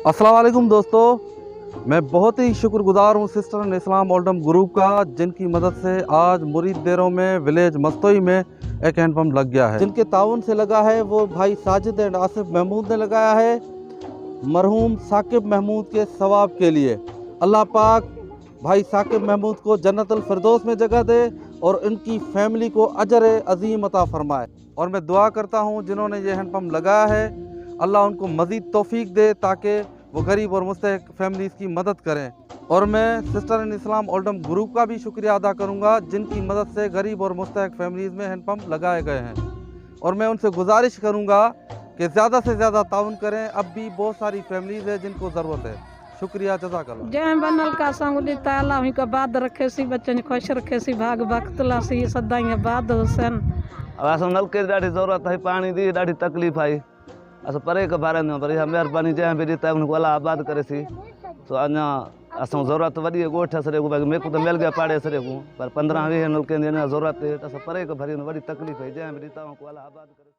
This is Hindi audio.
अस्सलाम वालेकुम दोस्तों, मैं बहुत ही शुक्रगुजार हूँ sister in Islam Oldham group का, जिनकी मदद से आज मुरीद देरों में विलेज मस्तोई में एक हैंडपम्प लग गया है। जिनके ताउन से लगा है वो भाई साजिद एंड आसिफ महमूद ने लगाया है मरहूम साकिब महमूद के सवाब के लिए। अल्लाह पाक भाई साकिब महमूद को जन्नतुल फिरदौस में जगह दे और उनकी फैमिली को अजर अजीम अता फरमाए। और मैं दुआ करता हूँ जिन्होंने ये हैंडपम्प लगाया है, अल्लाह उनको मज़ीद तौफीक दे ताकि वो गरीब और मुस्तहिक फैमिलीज़ की मदद करें। और मैं sister in Islam Oldham group का भी शुक्रिया अदा करूँगा, जिनकी मदद से गरीब और मुस्तहिक फैमिलीज़ में हैंडपम्प लगाए गए हैं। और मैं उनसे गुजारिश करूँगा कि ज़्यादा से ज़्यादा ताउन करें, अब भी बहुत सारी फैमिलीज़ है जिनको ज़रूरत है। शुक्रिया, जज़ाकल्लाह। जय बनल का संग ताला हुई का बाद रखे सी बच्चन खुश रखे सी भाग वक्तला सी सदाई बाद हुसैन। अब असां नलके ॾाढी ज़रूरत है, पानी जी ॾाढी तकलीफ़ आई। असां परे का बारे में पर महिरबानी जंहिं बि ॾिता उनको अल्लाह आबाद करे सी। तो अञा असां ज़रूरत वॾी ॻोठ सॼे बाक़ी मेरे को तो मिल गया पाड़े सॼे को, पर 15-20 नलके जी अञा ज़रूरत है। असां परे का भरी वॾी तकलीफ़ है, जंहिं बि ॾिता उनको अल्लाह आबाद करे।